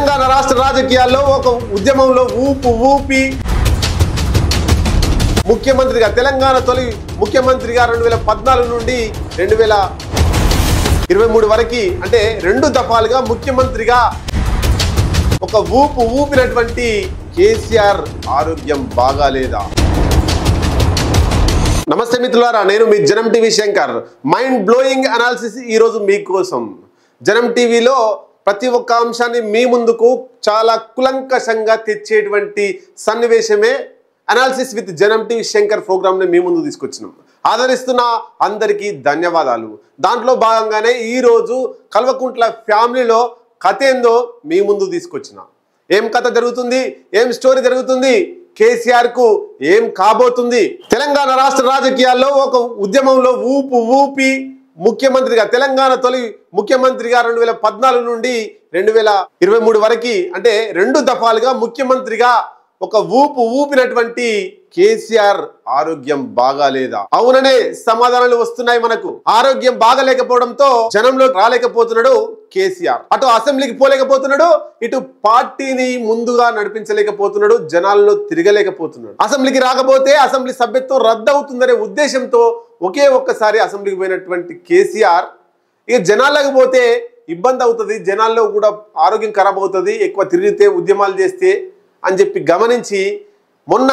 తెలంగాణ రాష్ట్ర రాజకీయాల్లో ఒక ఉద్యమంలో ఊపి ముఖ్యమంత్రిగా తెలంగాణ తొలి ముఖ్యమంత్రిగా 2014 నుండి 2023 వరకు అంటే 2 దఫాలుగా ముఖ్యమంత్రిగా ఒక ఊపినటువంటి కేసీఆర్ ఆరోగ్యం బాగాలేదా? నమస్తే మిత్రులారా, నేను మీ జనం TV Shankar. Mind blowing analysis ఈ రోజు మీకోసం. జనం టీవీలో ప్రతి ఒక్క అంశాన్ని మీ ముందుకు చాలా కులంకషంగా తెచ్చేటువంటి సన్నివేశమే అనాలిసిస్ విత్ జనం టీవీ శంకర్ ప్రోగ్రామ్ని మీ ముందు తీసుకొచ్చినాం. ఆదరిస్తున్న అందరికీ ధన్యవాదాలు. దాంట్లో భాగంగానే ఈరోజు కల్వకుంట్ల ఫ్యామిలీలో కథ ఏందో మీ ముందు తీసుకొచ్చిన. ఏం కథ జరుగుతుంది, ఏం స్టోరీ జరుగుతుంది, కేసీఆర్ కు ఏం కాబోతుంది? తెలంగాణ రాష్ట్ర రాజకీయాల్లో ఒక ఉద్యమంలో ఊపి ముఖ్యమంత్రిగా తెలంగాణ తొలి ముఖ్యమంత్రిగా 2014 నుండి 2023 వరకు అంటే 2 దఫాలుగా ముఖ్యమంత్రిగా ఒక ఊపినటువంటి కేసీఆర్ ఆరోగ్యం బాగాలేదా? అవుననే సమాధానాలు వస్తున్నాయి మనకు. ఆరోగ్యం బాగలేకపోవడంతో జనంలో రాలేకపోతున్నాడు కేసీఆర్. అటు అసెంబ్లీకి పోలేకపోతున్నాడు, ఇటు పార్టీని ముందుగా నడిపించలేకపోతున్నాడు, జనాల్లో తిరగలేకపోతున్నాడు. అసెంబ్లీకి రాకపోతే అసెంబ్లీ సభ్యత్వం రద్దు అవుతుందనే ఉద్దేశంతో ఒకే ఒక్కసారి అసెంబ్లీకి పోయినటువంటి కేసీఆర్ ఇక జనాలకు పోతే ఇబ్బంది అవుతుంది, జనాల్లో కూడా ఆరోగ్యం ఖరాబ్ అవుతుంది, ఎక్కువ తిరిగితే ఉద్యమాలు చేస్తే అని చెప్పి గమనించి మొన్న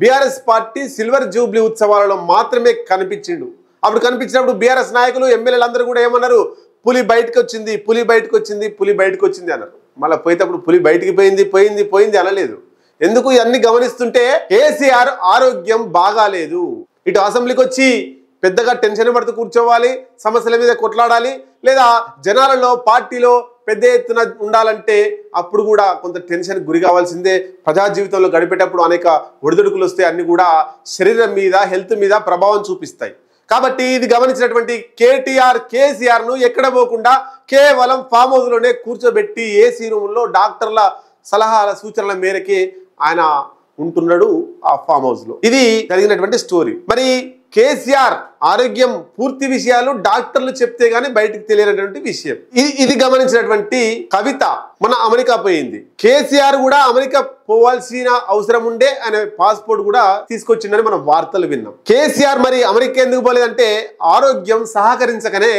బీఆర్ఎస్ పార్టీ సిల్వర్ జూబ్లీ ఉత్సవాలలో మాత్రమే కనిపించిండు. అప్పుడు కనిపించినప్పుడు బీఆర్ఎస్ నాయకులు ఎమ్మెల్యేలు అందరూ కూడా ఏమన్నారు? పులి బయటకు వచ్చింది, పులి బయటకు వచ్చింది, పులి బయటకు వచ్చింది అన్నారు. మళ్ళీ పోయేటప్పుడు పులి బయటికి పోయింది అనలేదు. ఎందుకు? ఇవన్నీ గమనిస్తుంటే కేసీఆర్ ఆరోగ్యం బాగాలేదు. ఇటు అసెంబ్లీకి వచ్చి పెద్దగా టెన్షన్ పడుతూ కూర్చోవాలి, సమస్యల మీద కొట్లాడాలి, లేదా జనాలలో పార్టీలో పెద్ద ఎత్తున ఉండాలంటే అప్పుడు కూడా కొంత టెన్షన్ గురి కావాల్సిందే. ప్రజా జీవితంలో గడిపేటప్పుడు అనేక ఒడిదుడుకులు వస్తే అన్ని కూడా శరీరం మీద, హెల్త్ మీద ప్రభావం చూపిస్తాయి. కాబట్టి ఇది గమనించినటువంటి కేసీఆర్ ను ఎక్కడ పోకుండా కేవలం ఫామ్ హౌస్ లోనే కూర్చోబెట్టి ఏసీ రూమ్లో డాక్టర్ల సలహాల సూచనల మేరకే ఆయన ఉంటున్నాడు ఆ ఫామ్ హౌస్ లో. ఇది జరిగినటువంటి స్టోరీ. మరి కేసీఆర్ ఆరోగ్యం పూర్తి విషయాలు డాక్టర్లు చెప్తే గానీ బయటకు తెలియనటువంటి విషయం. ఇది గమనించినటువంటి కవిత మన అమెరికా పోయింది. కేసీఆర్ కూడా అమెరికా పోవాల్సిన అవసరం ఉండే, ఆయన పాస్పోర్ట్ కూడా తీసుకొచ్చిందని మనం వార్తలు విన్నాం. కేసీఆర్ మరి అమెరికా ఎందుకు పోలేదంటే ఆరోగ్యం సహకరించకనే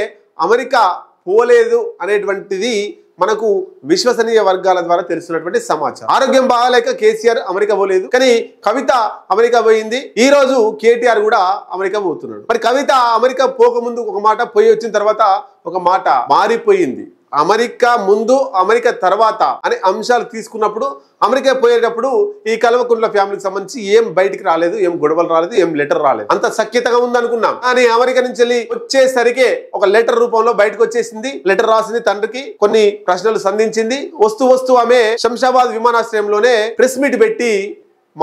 అమెరికా పోలేదు అనేటువంటిది మనకు విశ్వసనీయ వర్గాల ద్వారా తెలుస్తున్నటువంటి సమాచారం. ఆరోగ్యం బాగాలేక కేసీఆర్ అమెరికా పోలేదు, కానీ కవిత అమెరికా పోయింది. ఈ రోజు కేటీఆర్ కూడా అమెరికా పోతున్నాడు. మరి కవిత అమెరికా పోకముందు ఒక మాట, పోయి వచ్చిన తర్వాత ఒక మాట మారిపోయింది. అమెరికా ముందు, అమెరికా తర్వాత అనే అంశాలు తీసుకున్నప్పుడు అమెరికా పోయేటప్పుడు ఈ కల్వకుంట్ల ఫ్యామిలీకి సంబంధించి ఏం బయటికి రాలేదు, ఏం గొడవలు రాలేదు, ఏం లెటర్ రాలేదు. అంత సఖ్యతగా ఉందనుకున్నాం. కానీ అమెరికా నుంచి వెళ్ళి వచ్చేసరికి ఒక లెటర్ రూపంలో బయటకు వచ్చేసింది. లెటర్ రాసింది తండ్రికి, కొన్ని ప్రశ్నలు సంధించింది. వస్తూ ఆమె శంషాబాద్ విమానాశ్రయంలోనే ప్రెస్ మీట్ పెట్టి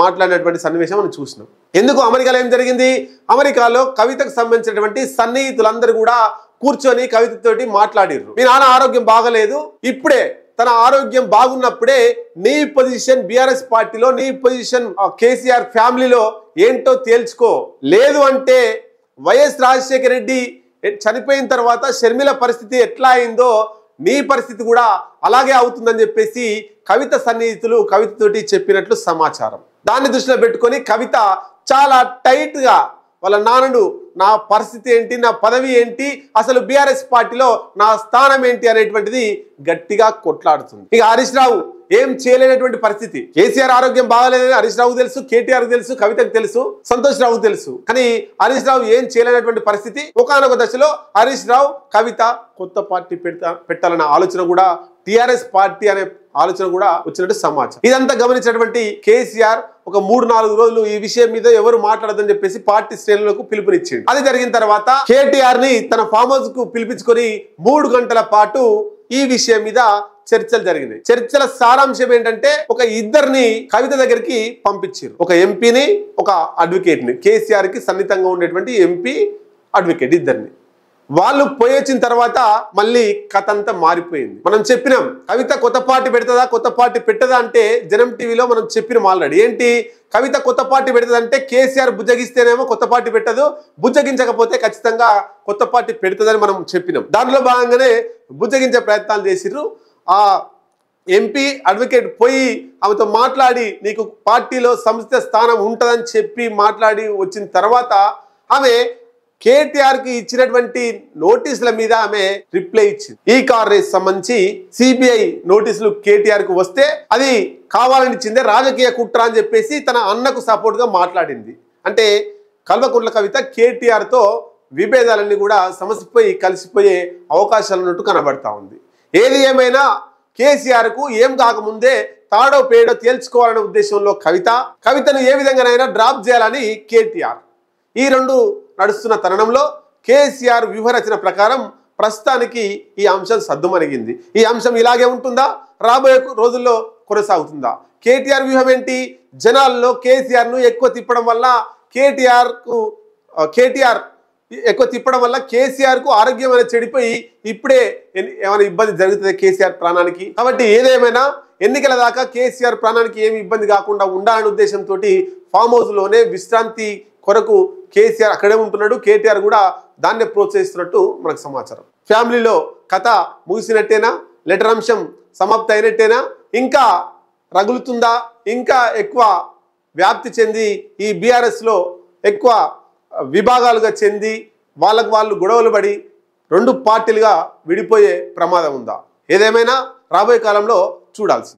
మాట్లాడినటువంటి సన్నివేశం మనం చూసినాం. ఎందుకు? అమెరికాలో ఏం జరిగింది? అమెరికాలో కవితకు సంబంధించినటువంటి సన్నిహితులందరూ కూడా కూర్చొని కవితతోటి మాట్లాడిర్రు. మీ నాన్న ఆరోగ్యం బాగలేదు, ఇప్పుడే తన ఆరోగ్యం బాగున్నప్పుడే నీ పొజిషన్ బీఆర్ఎస్ పార్టీలో, నీ పొజిషన్ కేసీఆర్ ఫ్యామిలీలో ఏంటో తేల్చుకో. లేదు అంటే వైఎస్ రాజశేఖర రెడ్డి చనిపోయిన తర్వాత షర్మిల పరిస్థితి ఎట్లా అయిందో నీ పరిస్థితి కూడా అలాగే అవుతుందని చెప్పేసి కవిత సన్నిహితులు కవితతోటి చెప్పినట్లు సమాచారం. దాన్ని దృష్టిలో పెట్టుకొని కవిత చాలా టైట్ గా వాళ్ళ నాన్నను, నా పరిస్థితి ఏంటి, నా పదవి ఏంటి, అసలు బీఆర్ఎస్ పార్టీలో నా స్థానం ఏంటి అనేటువంటిది గట్టిగా కొట్లాడుతుంది. ఇక హరీష్ రావు ఏం చేయలేనటువంటి పరిస్థితి. కేసీఆర్ ఆరోగ్యం బాగాలేదని హరీష్ రావు తెలుసు, కేటీఆర్ తెలుసు, కవితకు తెలుసు, సంతోష్ రావు తెలుసు. కానీ హరీష్ రావు ఏం చేయలేనటువంటి పరిస్థితి. ఒకానొక దశలో హరీష్ రావు, కవిత కొత్త పార్టీ పెట్టాలన్న ఆలోచన కూడా, టిఆర్ఎస్ పార్టీ అనే ఆలోచన కూడా వచ్చినట్టు సమాచారం. ఇదంతా గమనించినటువంటి కేసీఆర్ ఒక 3-4 రోజులు ఈ విషయం మీద ఎవరు మాట్లాడదని చెప్పేసి పార్టీ శ్రేణులకు పిలుపునిచ్చింది. అది జరిగిన తర్వాత కేటీఆర్ ని తన ఫామ్ హౌస్ కు పిలిపించుకొని 3 గంటల పాటు ఈ విషయం మీద చర్చలు జరిగినాయి. చర్చల సారాంశం ఏంటంటే ఒక ఇద్దరిని కవిత దగ్గరికి పంపించారు. ఒక ఎంపీని, ఒక అడ్వకేట్ ని, కేసీఆర్ కి సన్నిహితంగా ఉండేటువంటి ఎంపీ, అడ్వకేట్ ఇద్దరిని. వాళ్ళు పోయి వచ్చిన తర్వాత మళ్ళీ కథ అంతా మారిపోయింది. మనం చెప్పినాం కవిత కొత్త పార్టీ పెడతదా, కొత్త పార్టీ పెట్టదా అంటే జనం టీవీలో మనం చెప్పినాం ఆల్రెడీ. ఏంటి? కవిత కొత్త పార్టీ పెడతదంటే కేసీఆర్ బుజ్జగిస్తేనేమో కొత్త పార్టీ పెట్టదు, బుజ్జగించకపోతే ఖచ్చితంగా కొత్త పార్టీ పెడుతుందని మనం చెప్పినాం. దానిలో భాగంగానే బుజ్జగించే ప్రయత్నాలు చేసిర్రు. ఆ ఎంపీ అడ్వకేట్ పోయి ఆమెతో మాట్లాడి నీకు పార్టీలో సంస్థ స్థానం ఉంటుందని చెప్పి మాట్లాడి వచ్చిన తర్వాత ఆమె కేటీఆర్కి ఇచ్చినటువంటి నోటీసుల మీద ఆమె రిప్లై ఇచ్చింది. ఈ కార్ రేస్ సంబంధించి సిబిఐ నోటీసులు కేటీఆర్కు వస్తే అది కావాలని ఇచ్చిందే, రాజకీయ కుట్ర అని చెప్పేసి తన అన్నకు సపోర్ట్గా మాట్లాడింది. అంటే కల్వకుంట్ల కవిత కేటీఆర్తో విభేదాలన్నీ కూడా సమసిపోయి కలిసిపోయే అవకాశాలు ఉన్నట్టు కనబడతా ఉంది. ఏది ఏమైనా కేసీఆర్కు ఏం కాకముందే తాడో పేడో తేల్చుకోవాలనే ఉద్దేశంలో కవితను ఏ విధంగానైనా డ్రాప్ చేయాలని కేటీఆర్. ఈ రెండు నడుస్తున్న తరుణంలో కేసీఆర్ వ్యూహరచన ప్రకారం ప్రస్తుతానికి ఈ అంశం సద్దుమణిగింది. ఈ అంశం ఇలాగే ఉంటుందా, రాబోయే రోజుల్లో కొనసాగుతుందా? కేటీఆర్ వ్యూహం ఏంటి? జనాల్లో కేసీఆర్ను ఎక్కువ తిప్పడం వల్ల కేటీఆర్ ఎక్కువ తిప్పడం వల్ల కేసీఆర్కు ఆరోగ్యం అనేది చెడిపోయి ఇప్పుడే ఏమైనా ఇబ్బంది జరుగుతుంది కేసీఆర్ ప్రాణానికి. కాబట్టి ఏదేమైనా ఎన్నికల దాకా కేసీఆర్ ప్రాణానికి ఏమి ఇబ్బంది కాకుండా ఉండాలనే ఉద్దేశంతో ఫామ్ హౌస్లోనే విశ్రాంతి కొరకు కేసీఆర్ అక్కడే ఉంటున్నాడు. కేటీఆర్ కూడా దాన్నే ప్రోత్సహిస్తున్నట్టు మనకు సమాచారం. ఫ్యామిలీలో కథ ముగిసినట్టేనా? లెటర్ అంశం సమాప్తి అయినట్టేనా? ఇంకా రగులుతుందా? ఇంకా ఎక్కువ వ్యాప్తి చెంది ఈ బీఆర్ఎస్లో ఎక్కువ విభాగాలుగా చెంది వాళ్ళు గొడవలు పడి రెండు పార్టీలుగా విడిపోయే ప్రమాదం ఉందా? ఏదేమైనా రాబోయే కాలంలో చూడాల్సింది.